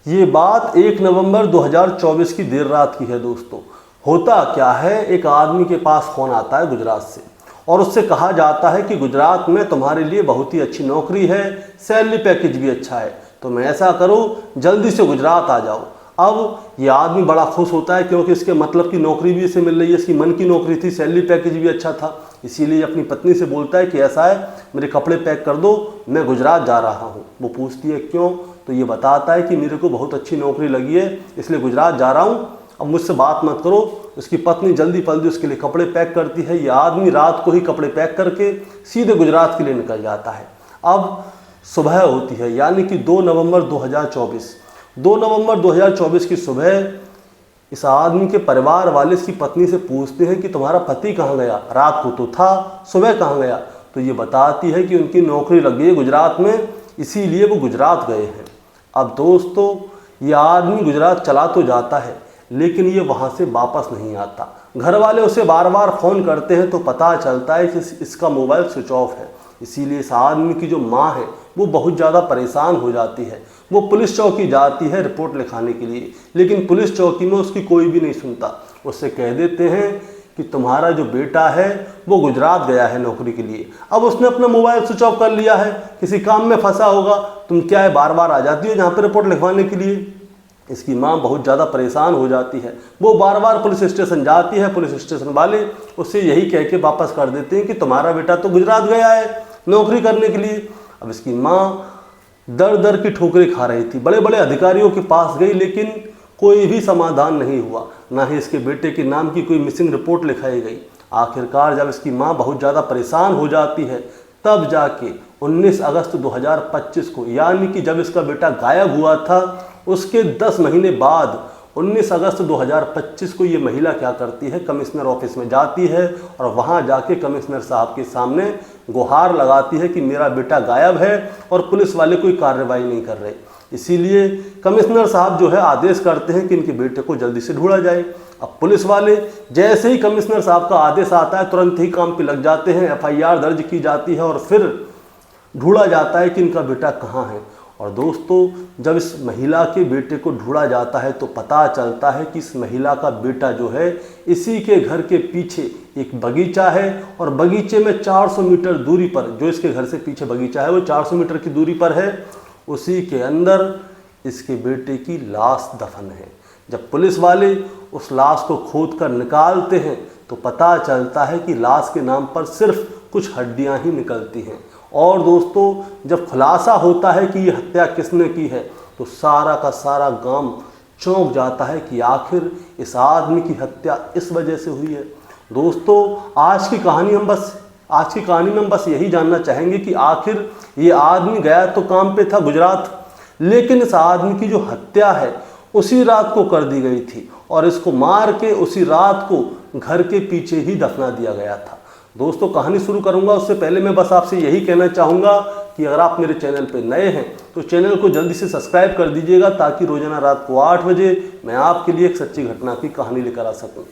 ये बात 1 नवंबर 2024 की देर रात की है दोस्तों। होता क्या है, एक आदमी के पास फ़ोन आता है गुजरात से और उससे कहा जाता है कि गुजरात में तुम्हारे लिए बहुत ही अच्छी नौकरी है, सैलरी पैकेज भी अच्छा है, तो मैं ऐसा करो जल्दी से गुजरात आ जाओ। अब ये आदमी बड़ा खुश होता है क्योंकि इसके मतलब की नौकरी भी इसे मिल रही है, इसकी मन की नौकरी थी, सैलरी पैकेज भी अच्छा था। इसीलिए अपनी पत्नी से बोलता है कि ऐसा है, मेरे कपड़े पैक कर दो, मैं गुजरात जा रहा हूँ। वो पूछती है क्यों, तो ये बताता है कि मेरे को बहुत अच्छी नौकरी लगी है इसलिए गुजरात जा रहा हूँ, अब मुझसे बात मत करो। उसकी पत्नी जल्दी पल्दी उसके लिए कपड़े पैक करती है। ये आदमी रात को ही कपड़े पैक करके सीधे गुजरात के लिए निकल जाता है। अब सुबह होती है, यानी कि 2 नवंबर 2024। 2 नवंबर 2024 की सुबह इस आदमी के परिवार वाले इसकी पत्नी से पूछते हैं कि तुम्हारा पति कहाँ गया, रात को तो था, सुबह कहाँ गया। तो ये बताती है कि उनकी नौकरी लग गई गुजरात में, इसीलिए वो गुजरात गए हैं। अब दोस्तों, ये आदमी गुजरात चला तो जाता है लेकिन ये वहाँ से वापस नहीं आता। घर वाले उसे बार बार फ़ोन करते हैं तो पता चलता है कि इसका मोबाइल स्विच ऑफ है। इसीलिए इस आदमी की जो माँ है वो बहुत ज़्यादा परेशान हो जाती है। वो पुलिस चौकी जाती है रिपोर्ट लिखाने के लिए, लेकिन पुलिस चौकी में उसकी कोई भी नहीं सुनता। उससे कह देते हैं कि तुम्हारा जो बेटा है वो गुजरात गया है नौकरी के लिए। अब उसने अपना मोबाइल स्विच ऑफ कर लिया है, किसी काम में फंसा होगा, तुम क्या है बार बार आ जाती हो यहाँ पर रिपोर्ट लिखवाने के लिए। इसकी माँ बहुत ज़्यादा परेशान हो जाती है। वो बार बार पुलिस स्टेशन जाती है, पुलिस स्टेशन वाले उससे यही कह के वापस कर देते हैं कि तुम्हारा बेटा तो गुजरात गया है नौकरी करने के लिए। अब इसकी माँ दर दर की ठोकरें खा रही थी, बड़े बड़े अधिकारियों के पास गई लेकिन कोई भी समाधान नहीं हुआ, ना ही इसके बेटे के नाम की कोई मिसिंग रिपोर्ट लिखाई गई। आखिरकार जब इसकी माँ बहुत ज़्यादा परेशान हो जाती है तब जाके 19 अगस्त 2025 को, यानी कि जब इसका बेटा गायब हुआ था उसके 10 महीने बाद 19 अगस्त 2025 को ये महिला क्या करती है, कमिश्नर ऑफिस में जाती है और वहाँ जाके कमिश्नर साहब के सामने गुहार लगाती है कि मेरा बेटा गायब है और पुलिस वाले कोई कार्रवाई नहीं कर रहे। इसीलिए कमिश्नर साहब जो है आदेश करते हैं कि इनके बेटे को जल्दी से ढूंढा जाए। अब पुलिस वाले जैसे ही कमिश्नर साहब का आदेश आता है तुरंत ही काम पे लग जाते हैं, FIR दर्ज की जाती है और फिर ढूंढा जाता है कि इनका बेटा कहाँ है। और दोस्तों, जब इस महिला के बेटे को ढूंढा जाता है तो पता चलता है कि इस महिला का बेटा जो है इसी के घर के पीछे एक बगीचा है और बगीचे में 400 मीटर दूरी पर, जो इसके घर से पीछे बगीचा है वो 400 मीटर की दूरी पर है, उसी के अंदर इसके बेटे की लाश दफन है। जब पुलिस वाले उस लाश को खोद कर निकालते हैं तो पता चलता है कि लाश के नाम पर सिर्फ कुछ हड्डियां ही निकलती हैं। और दोस्तों, जब खुलासा होता है कि ये हत्या किसने की है तो सारा का सारा गांव चौंक जाता है कि आखिर इस आदमी की हत्या इस वजह से हुई है। दोस्तों, आज की कहानी में हम बस यही जानना चाहेंगे कि आखिर ये आदमी गया तो काम पे था गुजरात, लेकिन इस आदमी की जो हत्या है उसी रात को कर दी गई थी और इसको मार के उसी रात को घर के पीछे ही दफना दिया गया था। दोस्तों, कहानी शुरू करूंगा उससे पहले मैं बस आपसे यही कहना चाहूँगा कि अगर आप मेरे चैनल पर नए हैं तो चैनल को जल्दी से सब्सक्राइब कर दीजिएगा ताकि रोजाना रात को 8 बजे मैं आपके लिए एक सच्ची घटना की कहानी लेकर आ सकूं।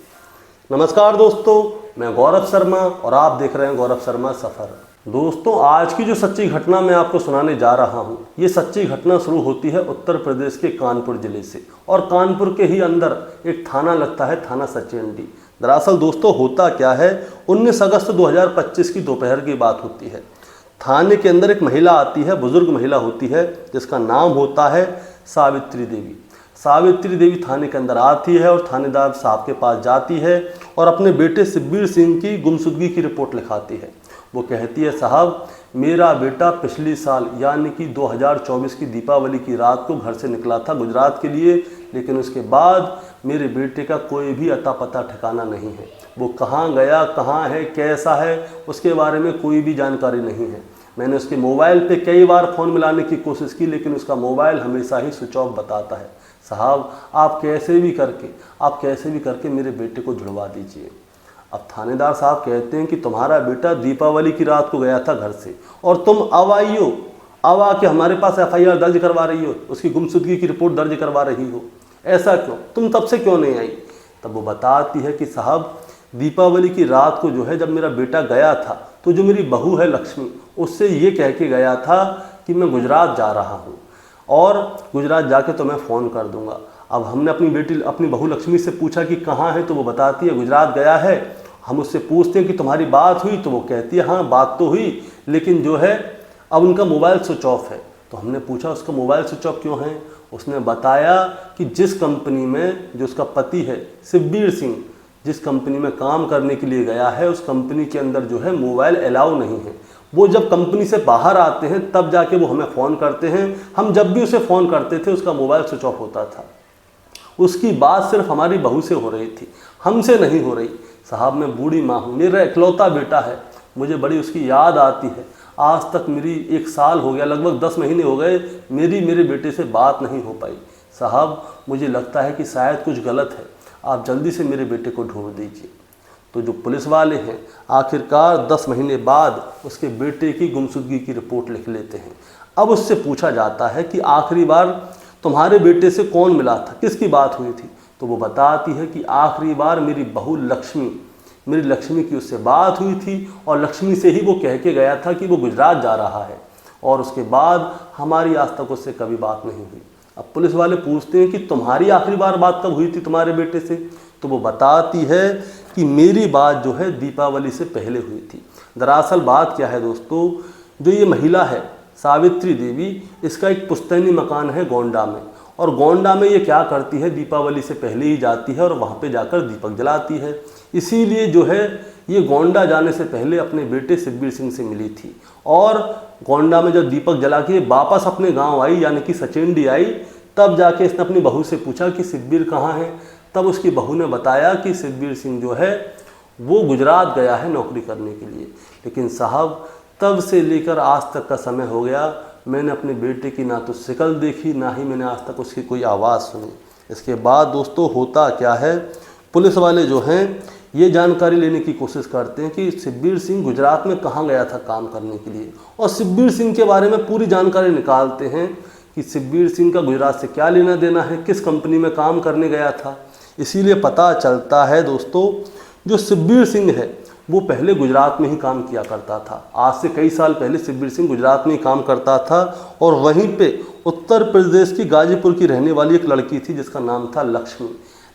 नमस्कार दोस्तों, मैं गौरव शर्मा और आप देख रहे हैं गौरव शर्मा सफ़र। दोस्तों, आज की जो सच्ची घटना मैं आपको सुनाने जा रहा हूँ, ये सच्ची घटना शुरू होती है उत्तर प्रदेश के कानपुर ज़िले से और कानपुर के ही अंदर एक थाना लगता है, थाना सचेंडी। दरअसल दोस्तों, होता क्या है, 19 अगस्त 2025 की दोपहर की बात होती है। थाने के अंदर एक महिला आती है, बुजुर्ग महिला होती है जिसका नाम होता है सावित्री देवी। सावित्री देवी थाने के अंदर आती है और थानेदार साहब के पास जाती है और अपने बेटे शिवबीर सिंह की गुमशुदगी की रिपोर्ट लिखाती है। वो कहती है, साहब मेरा बेटा पिछले साल यानी कि 2024 की दीपावली की रात को घर से निकला था गुजरात के लिए, लेकिन उसके बाद मेरे बेटे का कोई भी अता पता ठिकाना नहीं है। वो कहाँ गया, कहाँ है, कैसा है, उसके बारे में कोई भी जानकारी नहीं है। मैंने उसके मोबाइल पे कई बार फ़ोन मिलाने की कोशिश की लेकिन उसका मोबाइल हमेशा ही स्विच ऑफ बताता है। साहब आप कैसे भी करके मेरे बेटे को जुड़वा दीजिए। अब थानेदार साहब कहते हैं कि तुम्हारा बेटा दीपावली की रात को गया था घर से और तुम अब आके हमारे पास FIR दर्ज करवा रही हो, उसकी गुमशुदगी की रिपोर्ट दर्ज करवा रही हो, ऐसा क्यों, तुम तब से क्यों नहीं आई। तब वो बताती है कि साहब दीपावली की रात को जो है जब मेरा बेटा गया था तो जो मेरी बहू है लक्ष्मी, उससे ये कह के गया था कि मैं गुजरात जा रहा हूँ और गुजरात जाके तो मैं फ़ोन कर दूंगा। अब हमने अपनी बहू लक्ष्मी से पूछा कि कहाँ है, तो वो बताती है गुजरात गया है। हम उससे पूछते हैं कि तुम्हारी बात हुई, तो वो कहती है हाँ बात तो हुई, लेकिन जो है अब उनका मोबाइल स्विच ऑफ है। तो हमने पूछा उसका मोबाइल स्विच ऑफ क्यों है। उसने बताया कि जिस कंपनी में जो उसका पति है शिवबीर सिंह, जिस कंपनी में काम करने के लिए गया है, उस कंपनी के अंदर जो है मोबाइल अलाउ नहीं है। वो जब कंपनी से बाहर आते हैं तब जाके वो हमें फ़ोन करते हैं। हम जब भी उसे फ़ोन करते थे उसका मोबाइल स्विच ऑफ होता था। उसकी बात सिर्फ हमारी बहू से हो रही थी, हमसे नहीं हो रही। साहब मैं बूढ़ी माँ हूँ, मेरा इकलौता बेटा है, मुझे बड़ी उसकी याद आती है। आज तक मेरी 1 साल हो गया, लगभग 10 महीने हो गए, मेरे बेटे से बात नहीं हो पाई। साहब मुझे लगता है कि शायद कुछ गलत है, आप जल्दी से मेरे बेटे को ढूंढ दीजिए। तो जो पुलिस वाले हैं आखिरकार 10 महीने बाद उसके बेटे की गुमशुदगी की रिपोर्ट लिख लेते हैं। अब उससे पूछा जाता है कि आखिरी बार तुम्हारे बेटे से कौन मिला था, किसकी बात हुई थी। तो वो बताती है कि आखिरी बार मेरी बहू मेरी लक्ष्मी की उससे बात हुई थी, और लक्ष्मी से ही वो कह के गया था कि वो गुजरात जा रहा है, और उसके बाद हमारी आज तक उससे कभी बात नहीं हुई। अब पुलिस वाले पूछते हैं कि तुम्हारी आखिरी बार बात कब हुई थी तुम्हारे बेटे से। तो वो बताती है कि मेरी बात जो है दीपावली से पहले हुई थी। दरअसल बात क्या है दोस्तों, जो ये महिला है सावित्री देवी, इसका एक पुश्तैनी मकान है गोंडा में, और गोंडा में ये क्या करती है, दीपावली से पहले ही जाती है और वहाँ पे जाकर दीपक जलाती है। इसीलिए जो है ये गोंडा जाने से पहले अपने बेटे शिवबीर सिंह से मिली थी, और गोंडा में जब दीपक जला के वापस अपने गांव आई, यानी कि सचेंडी आई, तब जाके इसने अपनी बहू से पूछा कि शिवबीर कहाँ है। तब उसकी बहू ने बताया कि शिवबीर सिंह जो है वो गुजरात गया है नौकरी करने के लिए। लेकिन साहब तब से लेकर आज तक का समय हो गया, मैंने अपने बेटे की ना तो शक्ल देखी, ना ही मैंने आज तक उसकी कोई आवाज़ सुनी। इसके बाद दोस्तों होता क्या है, पुलिस वाले जो हैं ये जानकारी लेने की कोशिश करते हैं कि शिवबीर सिंह गुजरात में कहाँ गया था काम करने के लिए, और शिवबीर सिंह के बारे में पूरी जानकारी निकालते हैं कि शिवबीर सिंह का गुजरात से क्या लेना देना है, किस कंपनी में काम करने गया था। इसीलिए पता चलता है दोस्तों, जो शिवबीर सिंह है वो पहले गुजरात में ही काम किया करता था। आज से कई साल पहले शिवबीर सिंह गुजरात में ही काम करता था, और वहीं पे उत्तर प्रदेश की गाजीपुर की रहने वाली एक लड़की थी जिसका नाम था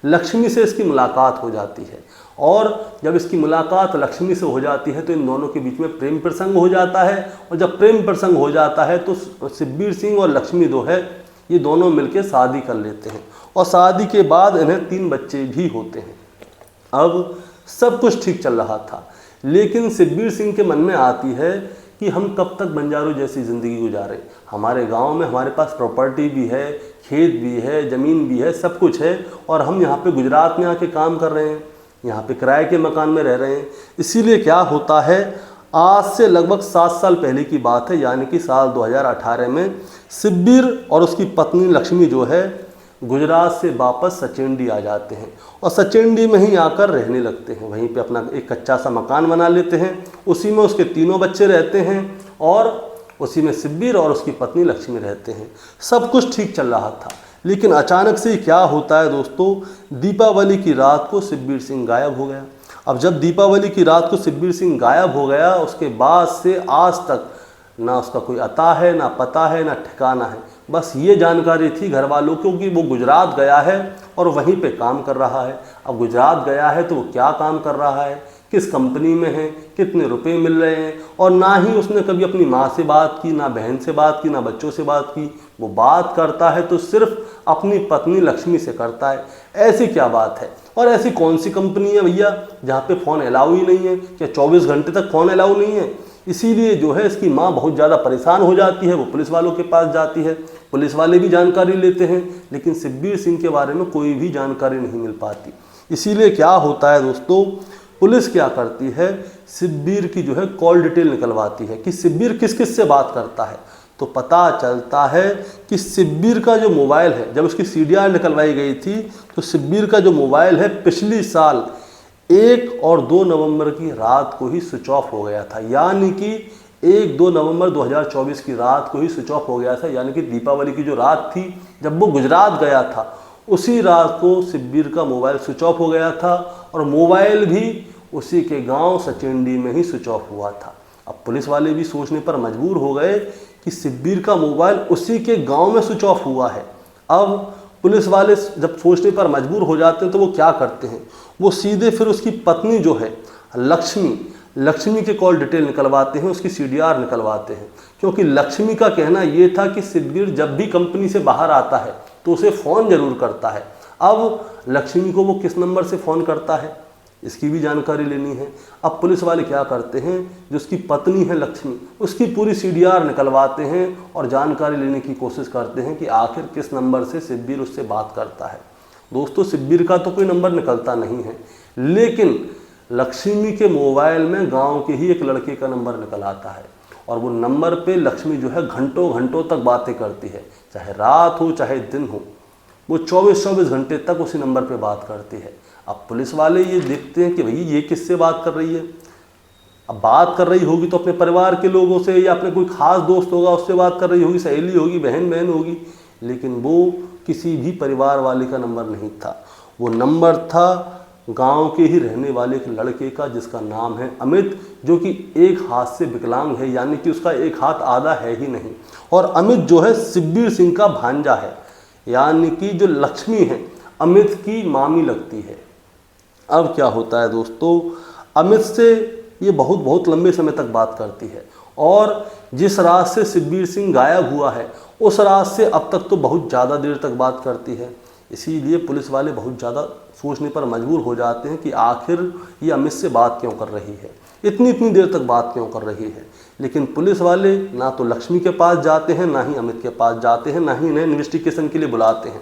लक्ष्मी से इसकी मुलाकात हो जाती है। और जब इसकी मुलाकात लक्ष्मी से हो जाती है तो इन दोनों के बीच में प्रेम प्रसंग हो जाता है, और जब प्रेम प्रसंग हो जाता है तो शिवबीर सिंह और लक्ष्मी जो है ये दोनों मिलकर शादी कर लेते हैं, और शादी के बाद इन्हें 3 बच्चे भी होते हैं। अब सब कुछ ठीक चल रहा था, लेकिन शिवबीर सिंह के मन में आती है कि हम कब तक बंजारों जैसी ज़िंदगी गुजारें। हमारे गांव में हमारे पास प्रॉपर्टी भी है, खेत भी है, ज़मीन भी है, सब कुछ है, और हम यहाँ पे गुजरात में आके काम कर रहे हैं, यहाँ पे किराए के मकान में रह रहे हैं। इसीलिए क्या होता है, आज से लगभग 7 साल पहले की बात है, यानी कि साल 2018 में शिवबीर और उसकी पत्नी लक्ष्मी जो है गुजरात से वापस सचेंडी आ जाते हैं, और सचेंडी में ही आकर रहने लगते हैं। वहीं पे अपना एक कच्चा सा मकान बना लेते हैं, उसी में उसके 3 बच्चे रहते हैं, और उसी में शिवबीर और उसकी पत्नी लक्ष्मी रहते हैं। सब कुछ ठीक चल रहा था, लेकिन अचानक से क्या होता है दोस्तों, दीपावली की रात को शिवबीर सिंह गायब हो गया। अब जब दीपावली की रात को शिवबीर सिंह गायब हो गया, उसके बाद से आज तक ना उसका कोई अता है, ना पता है, ना ठिकाना है। बस ये जानकारी थी घर वालों को कि वो गुजरात गया है और वहीं पे काम कर रहा है। अब गुजरात गया है तो वो क्या काम कर रहा है, किस कंपनी में है, कितने रुपए मिल रहे हैं, और ना ही उसने कभी अपनी माँ से बात की, ना बहन से बात की, ना बच्चों से बात की। वो बात करता है तो सिर्फ अपनी पत्नी लक्ष्मी से करता है। ऐसी क्या बात है, और ऐसी कौन सी कंपनी है भैया जहाँ पे फ़ोन अलाउ ही नहीं है, क्या 24 घंटे तक फ़ोन अलाउ नहीं है। इसीलिए जो है इसकी माँ बहुत ज़्यादा परेशान हो जाती है, वो पुलिस वालों के पास जाती है। पुलिस वाले भी जानकारी लेते हैं, लेकिन शिवबीर सिंह के बारे में कोई भी जानकारी नहीं मिल पाती। इसीलिए क्या होता है दोस्तों, पुलिस क्या करती है, शिवबीर की जो है कॉल डिटेल निकलवाती है कि शिवबीर किस किस से बात करता है। तो पता चलता है कि शिवबीर का जो मोबाइल है, जब उसकी CDR निकलवाई गई थी तो शिवबीर का जो मोबाइल है पिछली साल 1 और 2 नवंबर की रात को ही स्विच ऑफ हो गया था। यानी कि 1-2 नवंबर 2024 की रात को ही स्विच ऑफ हो गया था। यानी कि दीपावली की जो रात थी जब वो गुजरात गया था, उसी रात को शिवबीर का मोबाइल स्विच ऑफ हो गया था, और मोबाइल भी उसी के गांव सचेंडी में ही स्विच ऑफ हुआ था। अब पुलिस वाले भी सोचने पर मजबूर हो गए कि शिब्बीर का मोबाइल उसी के गांव में स्विच ऑफ हुआ है। अब पुलिस वाले जब सोचने पर मजबूर हो जाते हैं तो वो क्या करते हैं, वो सीधे फिर उसकी पत्नी जो है लक्ष्मी के कॉल डिटेल निकलवाते हैं, उसकी CDR निकलवाते हैं, क्योंकि लक्ष्मी का कहना ये था कि शिब्बीर जब भी कंपनी से बाहर आता है तो उसे फ़ोन ज़रूर करता है। अब लक्ष्मी को वो किस नंबर से फ़ोन करता है इसकी भी जानकारी लेनी है। अब पुलिस वाले क्या करते हैं, जो उसकी पत्नी है लक्ष्मी, उसकी पूरी CDR निकलवाते हैं और जानकारी लेने की कोशिश करते हैं कि आखिर किस नंबर से शिब्बीर उससे बात करता है। दोस्तों, शिब्बीर का तो कोई नंबर निकलता नहीं है, लेकिन लक्ष्मी के मोबाइल में गांव के ही एक लड़के का नंबर निकल आता है और वो नंबर पे लक्ष्मी जो है घंटों घंटों तक बातें करती है, चाहे रात हो चाहे दिन हो, वो 24-24 घंटे तक उसी नंबर पे बात करती है। अब पुलिस वाले ये देखते हैं कि भाई ये किससे बात कर रही है। अब बात कर रही होगी तो अपने परिवार के लोगों से या अपने कोई खास दोस्त होगा उससे बात कर रही होगी, सहेली होगी, बहन होगी, लेकिन वो किसी भी परिवार वाले का नंबर नहीं था। वो नंबर था गांव के ही रहने वाले एक लड़के का जिसका नाम है अमित, जो कि एक हाथ से विकलांग है, यानी कि उसका एक हाथ आधा है ही नहीं। और अमित जो है शिब्बीर सिंह का भांजा है, यानी कि जो लक्ष्मी है अमित की मामी लगती है। अब क्या होता है दोस्तों, अमित से ये बहुत लंबे समय तक बात करती है और जिस रात से शिब्बीर सिंह गायब हुआ है उस रात से अब तक तो बहुत ज़्यादा देर तक बात करती है। इसीलिए पुलिस वाले बहुत ज़्यादा सोचने पर मजबूर हो जाते हैं कि आखिर ये अमित से बात क्यों कर रही है, इतनी देर तक बात क्यों कर रही है। लेकिन पुलिस वाले ना तो लक्ष्मी के पास जाते हैं, ना ही अमित के पास जाते हैं, ना ही इन्हें इन्वेस्टिगेशन के लिए बुलाते हैं।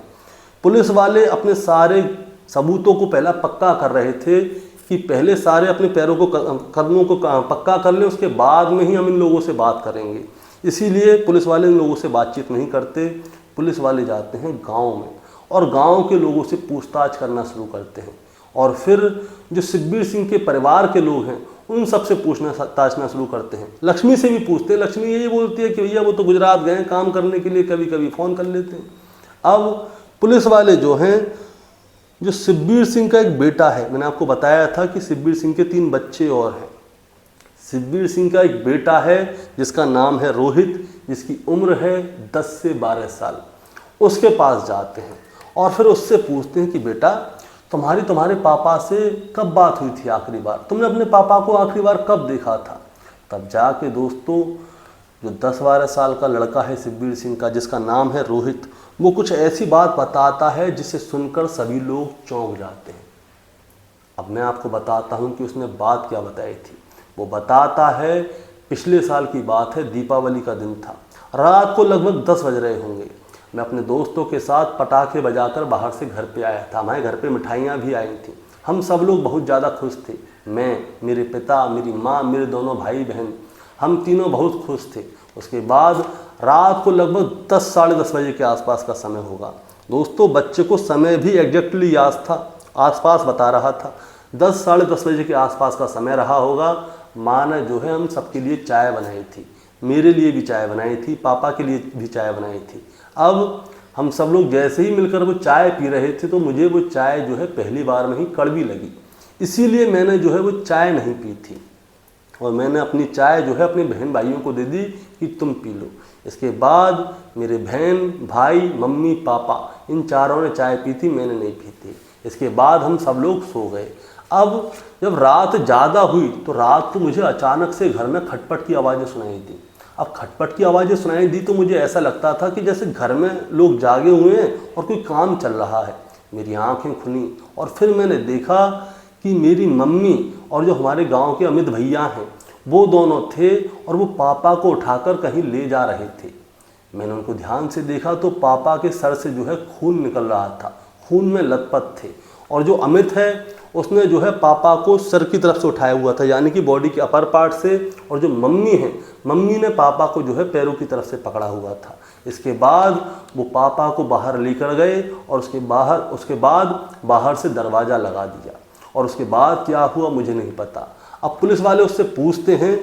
पुलिस वाले अपने सारे सबूतों को पहला पक्का कर रहे थे कि पहले सारे अपने पैरों को कदमों को पक्का कर लें, उसके बाद में ही हम इन लोगों से बात करेंगे। इसीलिए पुलिस वाले इन लोगों से बातचीत नहीं करते। पुलिस वाले जाते हैं गांव में और गांव के लोगों से पूछताछ करना शुरू करते हैं और फिर जो शिब्बीर सिंह के परिवार के लोग हैं उन सब से पूछना शुरू करते हैं। लक्ष्मी से भी पूछते हैं। लक्ष्मी यही बोलती है कि भैया वो तो गुजरात गए काम करने के लिए, कभी कभी फ़ोन कर लेते हैं। अब पुलिस वाले जो हैं, जो शिब्बीर सिंह का एक बेटा है, मैंने आपको बताया था कि शिब्बीर सिंह के 3 बच्चे और हैं। शिब्बीर सिंह का एक बेटा है जिसका नाम है रोहित, जिसकी उम्र है 10 से 12 साल। उसके पास जाते हैं और फिर उससे पूछते हैं कि बेटा तुम्हारे पापा से कब बात हुई थी आखिरी बार, तुमने अपने पापा को आखिरी बार कब देखा था। तब जाके दोस्तों जो 10-12 साल का लड़का है शिब्बीर सिंह का, जिसका नाम है रोहित, वो कुछ ऐसी बात बताता है जिसे सुनकर सभी लोग चौंक जाते हैं। अब मैं आपको बताता हूँ कि उसने बात क्या बताई थी। वो बताता है पिछले साल की बात है, दीपावली का दिन था, रात को लगभग 10 बज रहे होंगे। मैं अपने दोस्तों के साथ पटाखे बजाकर बाहर से घर पे आया था। हमारे घर पे मिठाइयाँ भी आई थी। हम सब लोग बहुत ज़्यादा खुश थे। मैं, मेरे पिता, मेरी माँ, मेरे दोनों भाई बहन, हम तीनों बहुत खुश थे। उसके बाद रात को लगभग 10 साढ़े 10 बजे के आसपास का समय होगा। दोस्तों, बच्चे को समय भी एग्जैक्टली याद था, आसपास बता रहा था। 10 साढ़े 10 बजे के आसपास का समय रहा होगा। माँ ने जो है हम सबके लिए चाय बनाई थी, मेरे लिए भी चाय बनाई थी, पापा के लिए भी चाय बनाई थी। अब हम सब लोग जैसे ही मिलकर वो चाय पी रहे थे तो मुझे वो चाय जो है पहली बार में ही कड़वी लगी। इसीलिए मैंने जो है वो चाय नहीं पी थी और मैंने अपनी चाय जो है अपने बहन भाइयों को दे दी कि तुम पी लो। इसके बाद मेरे बहन, भाई, मम्मी, पापा, इन चारों ने चाय पी थी, मैंने नहीं पी थी। इसके बाद हम सब लोग सो गए। अब जब रात ज़्यादा हुई तो रात को मुझे अचानक से घर में खटपट की आवाज़ें सुनाई दी। अब खटपट की आवाज़ें सुनाई दी तो मुझे ऐसा लगता था कि जैसे घर में लोग जागे हुए हैं और कोई काम चल रहा है। मेरी आंखें खुली और फिर मैंने देखा कि मेरी मम्मी और जो हमारे गांव के अमित भैया हैं वो दोनों थे और वो पापा को उठाकर कहीं ले जा रहे थे। मैंने उनको ध्यान से देखा तो पापा के सर से जो है खून निकल रहा था, खून में लथपथ थे। और जो अमित है उसने जो है पापा को सर की तरफ से उठाया हुआ था, यानी कि बॉडी के अपर पार्ट से। और जो मम्मी है, मम्मी ने पापा को जो है पैरों की तरफ से पकड़ा हुआ था। इसके बाद वो पापा को बाहर लेकर गए और उसके बाद बाहर से दरवाज़ा लगा दिया। और उसके बाद क्या हुआ मुझे नहीं पता। अब पुलिस वाले उससे पूछते हैं,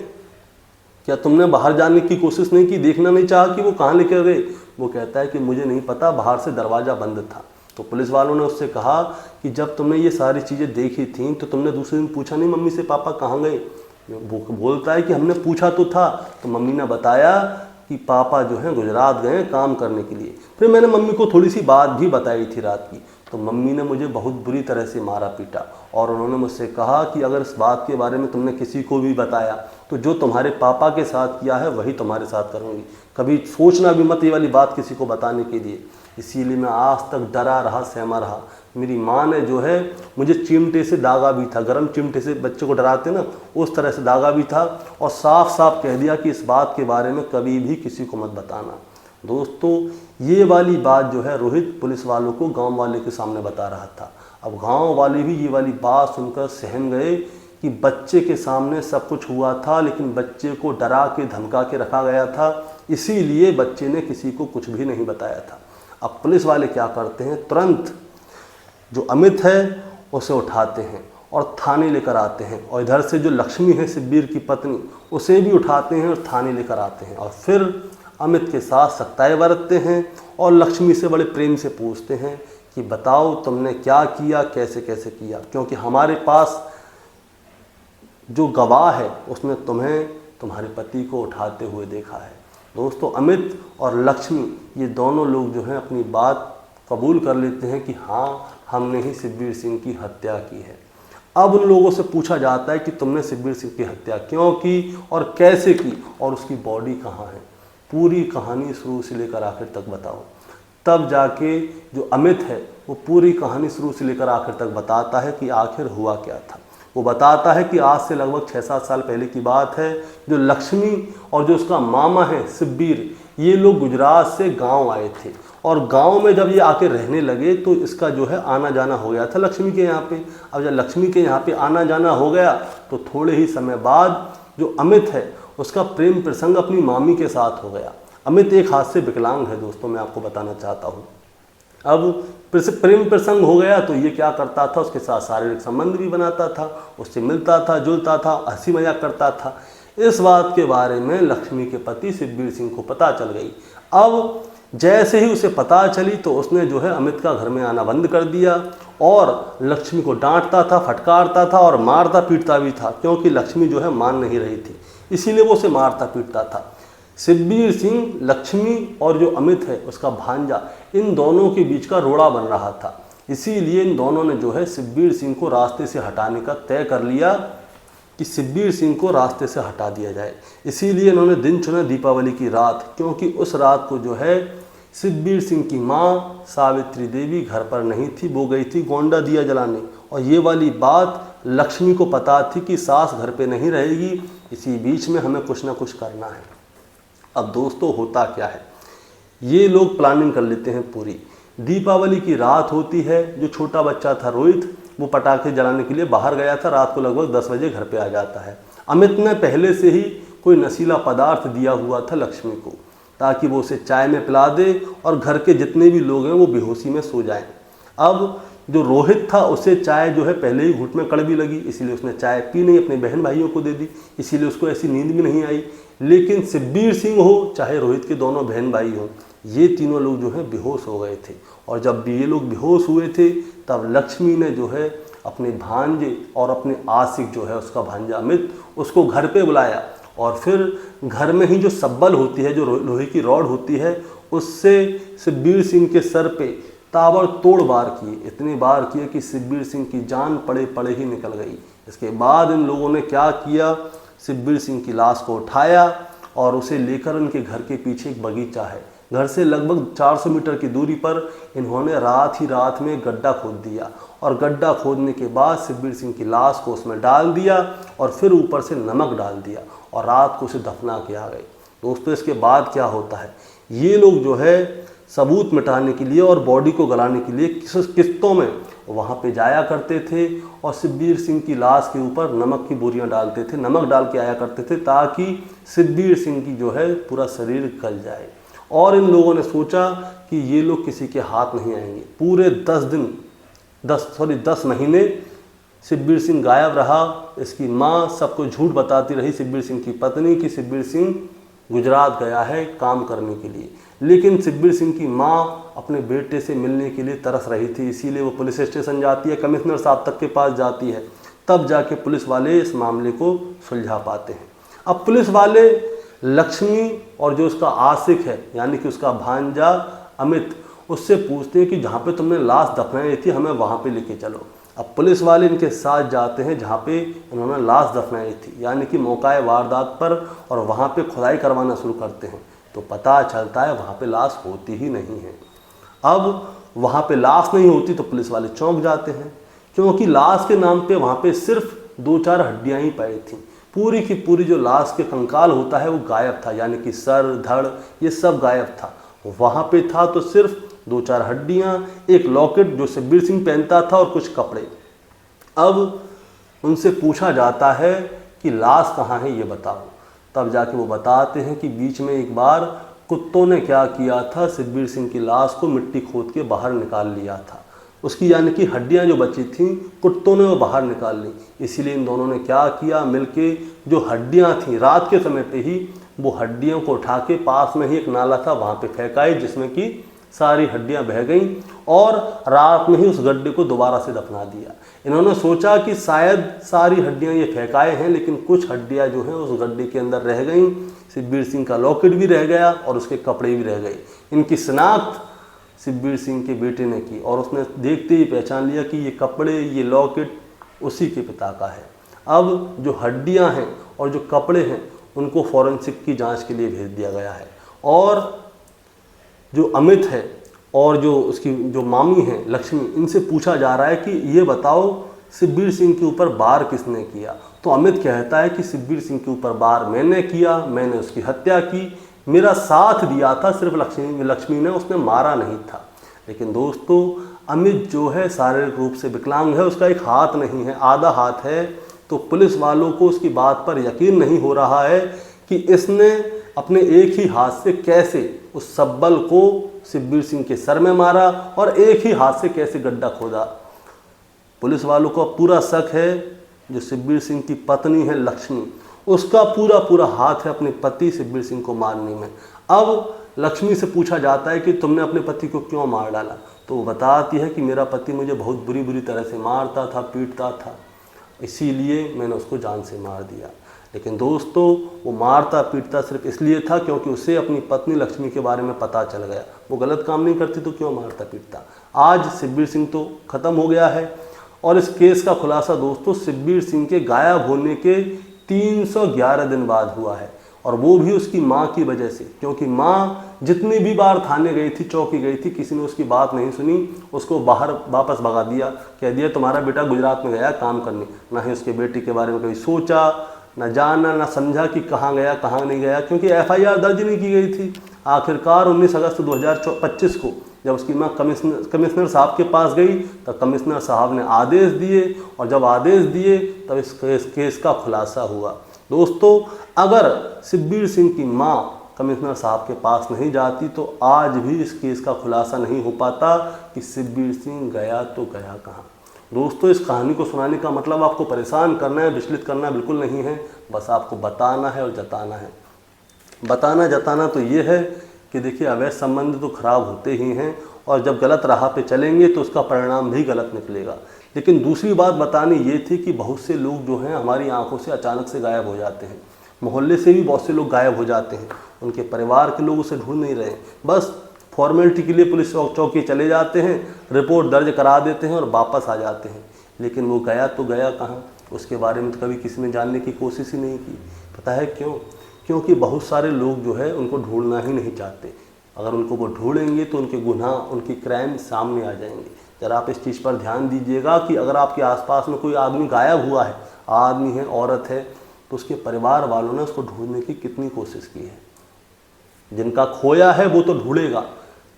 क्या तुमने बाहर जाने की कोशिश नहीं की, देखना नहीं चाहा कि वो कहाँ लेकर गए। वो कहता है कि मुझे नहीं पता, बाहर से दरवाज़ा बंद था। तो पुलिस वालों ने उससे कहा कि जब तुमने ये सारी चीज़ें देखी थी तो तुमने दूसरे दिन पूछा नहीं मम्मी से पापा कहाँ गए। वो बोलता है कि हमने पूछा तो था। तो मम्मी ने बताया कि पापा जो हैं गुजरात गए काम करने के लिए। फिर मैंने मम्मी को थोड़ी सी बात भी बताई थी रात की, तो मम्मी ने मुझे बहुत बुरी तरह से मारा पीटा और उन्होंने मुझसे कहा कि अगर इस बात के बारे में तुमने किसी को भी बताया तो जो तुम्हारे पापा के साथ किया है वही तुम्हारे साथ करूँगी, कभी सोचना भी मत ये वाली बात किसी को बताने के लिए। इसीलिए मैं आज तक डरा रहा, सहमा रहा। मेरी माँ ने जो है मुझे चिमटे से दागा भी था, गर्म चिमटे से बच्चे को डराते ना, उस तरह से दागा भी था और साफ साफ कह दिया कि इस बात के बारे में कभी भी किसी को मत बताना। दोस्तों ये वाली बात जो है रोहित पुलिस वालों को गांव वाले के सामने बता रहा था। अब गांव वाले भी ये वाली बात सुनकर सहम गए कि बच्चे के सामने सब कुछ हुआ था, लेकिन बच्चे को डरा के धमका के रखा गया था, इसीलिए बच्चे ने किसी को कुछ भी नहीं बताया था। अब पुलिस वाले क्या करते हैं, तुरंत जो अमित है उसे उठाते हैं और थाने लेकर आते हैं, और इधर से जो लक्ष्मी है शिब्बीर की पत्नी उसे भी उठाते हैं और थाने लेकर आते हैं, और फिर अमित के साथ सख्ताई बरतते हैं और लक्ष्मी से बड़े प्रेम से पूछते हैं कि बताओ तुमने क्या किया, कैसे कैसे किया, क्योंकि हमारे पास जो गवाह है उसने तुम्हें तुम्हारे पति को उठाते हुए देखा है। दोस्तों अमित और लक्ष्मी ये दोनों लोग जो हैं अपनी बात कबूल कर लेते हैं कि हाँ हमने ही शिब्बीर सिंह की हत्या की है। अब उन लोगों से पूछा जाता है कि तुमने शिब्बीर सिंह की हत्या क्यों की और कैसे की और उसकी बॉडी कहाँ है। पूरी कहानी शुरू से लेकर आखिर तक बताओ। तब जाके जो अमित है वो पूरी कहानी शुरू से लेकर आखिर तक बताता है कि आखिर हुआ क्या था। वो बताता है कि आज से लगभग 6-7 साल पहले की बात है, जो लक्ष्मी और जो उसका मामा है शिब्बीर, ये लोग गुजरात से गांव आए थे और गांव में जब ये आके रहने लगे तो इसका जो है आना जाना हो गया था लक्ष्मी के यहाँ पे। अब जब लक्ष्मी के यहाँ पे आना जाना हो गया तो थोड़े ही समय बाद जो अमित है उसका प्रेम प्रसंग अपनी मामी के साथ हो गया। अमित एक हाथ से विकलांग है दोस्तों, मैं आपको बताना चाहता हूँ। अब प्रेम प्रसंग हो गया तो ये क्या करता था, उसके साथ शारीरिक संबंध भी बनाता था, उससे मिलता था, जुलता था, हंसी मजाक करता था। इस बात के बारे में लक्ष्मी के पति शिब्बीर सिंह को पता चल गई। अब जैसे ही उसे पता चली तो उसने जो है अमित का घर में आना बंद कर दिया और लक्ष्मी को डांटता था, फटकारता था और मारता पीटता भी था, क्योंकि लक्ष्मी जो है मान नहीं रही थी, इसीलिए वो उसे मारता पीटता था। शिब्बीर सिंह, लक्ष्मी और जो अमित है उसका भांजा, इन दोनों के बीच का रोड़ा बन रहा था। इसीलिए इन दोनों ने जो है शिब्बीर सिंह को रास्ते से हटाने का तय कर लिया कि शिब्बीर सिंह को रास्ते से हटा दिया जाए। इसीलिए इन्होंने दिन चुना दीपावली की रात, क्योंकि उस रात को जो है शिब्बीर सिंह की माँ सावित्री देवी घर पर नहीं थी, वो गई थी गोंडा दिया जलाने, और ये वाली बात लक्ष्मी को पता थी कि सास घर पे नहीं रहेगी, इसी बीच में हमें कुछ ना कुछ करना है। अब दोस्तों होता क्या है, ये लोग प्लानिंग कर लेते हैं पूरी। दीपावली की रात होती है, जो छोटा बच्चा था रोहित वो पटाखे जलाने के लिए बाहर गया था, रात को लगभग 10 बजे घर पे आ जाता है। अमित ने पहले से ही कोई नशीला पदार्थ दिया हुआ था लक्ष्मी को, ताकि वो उसे चाय में पिला दे और घर के जितने भी लोग हैं वो बेहोशी में सो जाएं। अब जो रोहित था उसे चाय जो है पहले ही घुट में कड़वी लगी, इसीलिए उसने चाय पी नहीं, अपने बहन भाइयों को दे दी, इसीलिए उसको ऐसी नींद भी नहीं आई। लेकिन शिब्बीर सिंह हो चाहे रोहित के दोनों बहन भाई हों, ये तीनों लोग जो है बेहोश हो गए थे। और जब भी ये लोग बेहोश हुए थे तब लक्ष्मी ने जो है अपने भांजे और अपने आशिक जो है उसका भांजा अमित, उसको घर पे बुलाया और फिर घर में ही जो सब्बल होती है, जो लोहे की रॉड होती है, उससे शिब्बीर सिंह के सर पे ताबड़तोड़ वार किए। इतने बार किए कि शिब्बीर सिंह की जान पड़े पड़े ही निकल गई। इसके बाद इन लोगों ने क्या किया, शिब्बीर सिंह की लाश को उठाया और उसे लेकर उनके घर के पीछे एक बगीचा है, घर से लगभग 400 मीटर की दूरी पर इन्होंने रात ही रात में गड्ढा खोद दिया और गड्ढा खोदने के बाद शिब्बीर सिंह की लाश को उसमें डाल दिया और फिर ऊपर से नमक डाल दिया और रात को उसे दफना के आ गए। दोस्तों इसके बाद क्या होता है, ये लोग जो है सबूत मिटाने के लिए और बॉडी को गलाने के लिए किस्तों में वहाँ पे जाया करते थे और शिब्बीर सिंह की लाश के ऊपर नमक की बोरियां डालते थे, नमक डाल के आया करते थे, ताकि शिब्बीर सिंह की जो है पूरा शरीर गल जाए। और इन लोगों ने सोचा कि ये लोग किसी के हाथ नहीं आएंगे। पूरे 10 महीने शिब्बीर सिंह गायब रहा। इसकी माँ सबको झूठ बताती रही, शिब्बीर सिंह की पत्नी, कि शिब्बीर सिंह गुजरात गया है काम करने के लिए। लेकिन शिब्बीर सिंह की माँ अपने बेटे से मिलने के लिए तरस रही थी, इसीलिए वो पुलिस स्टेशन जाती है, कमिश्नर साहब तक के पास जाती है, तब जाके पुलिस वाले इस मामले को सुलझा पाते हैं। अब पुलिस वाले लक्ष्मी और जो उसका आशिक है यानी कि उसका भांजा अमित उससे पूछते हैं कि जहाँ पे तुमने लाश दफनाई थी हमें वहाँ पे लेके चलो। अब पुलिस वाले इनके साथ जाते हैं जहाँ पे इन्होंने लाश दफनाई थी यानी कि मौका वारदात पर, और वहाँ पे खुदाई करवाना शुरू करते हैं तो पता चलता है वहाँ पे लाश होती ही नहीं है। अब वहाँ पे लाश नहीं होती तो पुलिस वाले चौंक जाते हैं, क्योंकि लाश के नाम पे वहाँ पे सिर्फ 2-4 हड्डियाँ ही पाई थी। पूरी की पूरी जो लाश के कंकाल होता है वो गायब था, यानी कि सर धड़ ये सब गायब था। वहाँ पे था तो सिर्फ 2-4 हड्डियाँ, एक लॉकेट जो शिवबीर सिंह पहनता था और कुछ कपड़े। अब उनसे पूछा जाता है कि लाश कहाँ है ये बताओ। तब जाके वो बताते हैं कि बीच में एक बार कुत्तों ने क्या किया था, शिवबीर सिंह की लाश को मिट्टी खोद के बाहर निकाल लिया था। उसकी यानी कि हड्डियां जो बची थीं कुत्तों ने वो बाहर निकाल ली। इसीलिए इन दोनों ने क्या किया, मिलके जो हड्डियां थीं रात के समय पे ही वो हड्डियों को उठा के पास में ही एक नाला था वहाँ पे फेंकाई, जिसमें कि सारी हड्डियां बह गईं, और रात में ही उस गड्ढे को दोबारा से दफना दिया। इन्होंने सोचा कि शायद सारी हड्डियां ये फेंकाए हैं, लेकिन कुछ हड्डियां जो हैं उस गड्ढे के अंदर रह गईं। शिवबीर सिंह का लॉकेट भी रह गया और उसके कपड़े भी रह गए। इनकी शिनाख्त शिवबीर सिंह के बेटे ने की और उसने देखते ही पहचान लिया कि ये कपड़े ये लॉकेट उसी के पिता का है। अब जो हड्डियां हैं और जो कपड़े हैं उनको फॉरेंसिक की जांच के लिए भेज दिया गया है, और जो अमित है और जो उसकी जो मामी है लक्ष्मी, इनसे पूछा जा रहा है कि ये बताओ शिवबीर सिंह के ऊपर वार किसने किया। तो अमित कहता है कि शिवबीर सिंह के ऊपर वार मैंने किया, मैंने उसकी हत्या की, मेरा साथ दिया था सिर्फ लक्ष्मी ने, उसने मारा नहीं था। लेकिन दोस्तों अमित जो है शारीरिक रूप से विकलांग है, उसका एक हाथ नहीं है, आधा हाथ है। तो पुलिस वालों को उसकी बात पर यकीन नहीं हो रहा है कि इसने अपने एक ही हाथ से कैसे उस सब्बल को शिवबीर सिंह के सर में मारा और एक ही हाथ से कैसे गड्ढा खोदा। पुलिस वालों को पूरा शक है जो शिवबीर सिंह की पत्नी है लक्ष्मी, उसका पूरा हाथ है अपने पति शिवबीर सिंह को मारने में। अब लक्ष्मी से पूछा जाता है कि तुमने अपने पति को क्यों मार डाला, तो वो बताती है कि मेरा पति मुझे बहुत बुरी तरह से मारता था, पीटता था, इसीलिए मैंने उसको जान से मार दिया। लेकिन दोस्तों वो मारता पीटता सिर्फ इसलिए था क्योंकि उसे अपनी पत्नी लक्ष्मी के बारे में पता चल गया। वो गलत काम नहीं करती तो क्यों मारता पीटता। आज शिवबीर सिंह तो ख़त्म हो गया है, और इस केस का खुलासा दोस्तों शिवबीर सिंह के गायब होने के 311 दिन बाद हुआ है, और वो भी उसकी माँ की वजह से, क्योंकि माँ जितनी भी बार थाने गई थी, चौकी गई थी, किसी ने उसकी बात नहीं सुनी, उसको बाहर वापस भगा दिया, कह दिया तुम्हारा बेटा गुजरात में गया काम करने। ना ही उसके बेटे के बारे में कभी सोचा, न जाना, न समझा कि कहाँ गया कहाँ नहीं गया, क्योंकि FIR दर्ज नहीं की गई थी। आखिरकार 19 अगस्त 2025 को जब उसकी माँ कमिश्नर साहब के पास गई तब कमिश्नर साहब ने आदेश दिए, और जब आदेश दिए तब इस केस का खुलासा हुआ। दोस्तों अगर शिवबीर सिंह की माँ कमिश्नर साहब के पास नहीं जाती तो आज भी इस केस का खुलासा नहीं हो पाता कि शिवबीर सिंह गया तो गया कहाँ। दोस्तों इस कहानी को सुनाने का मतलब आपको परेशान करना है, विचलित करना बिल्कुल नहीं है, बस आपको बताना है और जताना है। बताना जताना तो ये है कि देखिए अवैध संबंध तो खराब होते ही हैं, और जब गलत राह पे चलेंगे तो उसका परिणाम भी गलत निकलेगा। लेकिन दूसरी बात बतानी ये थी कि बहुत से लोग जो हैं हमारी आंखों से अचानक से गायब हो जाते हैं, मोहल्ले से भी बहुत से लोग गायब हो जाते हैं, उनके परिवार के लोग उसे ढूंढ नहीं रहे, बस फॉर्मेलिटी के लिए पुलिस चौकी चले जाते हैं, रिपोर्ट दर्ज करा देते हैं और वापस आ जाते हैं। लेकिन वो गया तो गया कहाँ, उसके बारे में तो कभी किसी ने जानने की कोशिश ही नहीं की। पता है क्यों? क्योंकि बहुत सारे लोग जो है उनको ढूंढना ही नहीं चाहते। अगर उनको वो ढूंढेंगे तो उनके गुनाह, उनकी क्राइम सामने आ जाएंगे। ज़रा आप इस चीज़ पर ध्यान दीजिएगा कि अगर आपके आसपास में कोई आदमी गायब हुआ है, आदमी है, औरत है, तो उसके परिवार वालों ने उसको ढूंढने की कितनी कोशिश की है। जिनका खोया है वो तो ढूंढेगा,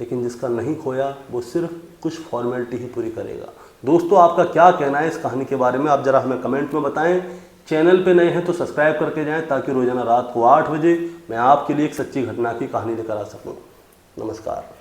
लेकिन जिसका नहीं खोया वो सिर्फ कुछ फॉर्मेलिटी ही पूरी करेगा। दोस्तों आपका क्या कहना है इस कहानी के बारे में, आप ज़रा हमें कमेंट में बताएं। चैनल पे नए हैं तो सब्सक्राइब करके जाएं ताकि रोज़ाना रात को 8 बजे मैं आपके लिए एक सच्ची घटना की कहानी लेकर आ सकूं। नमस्कार।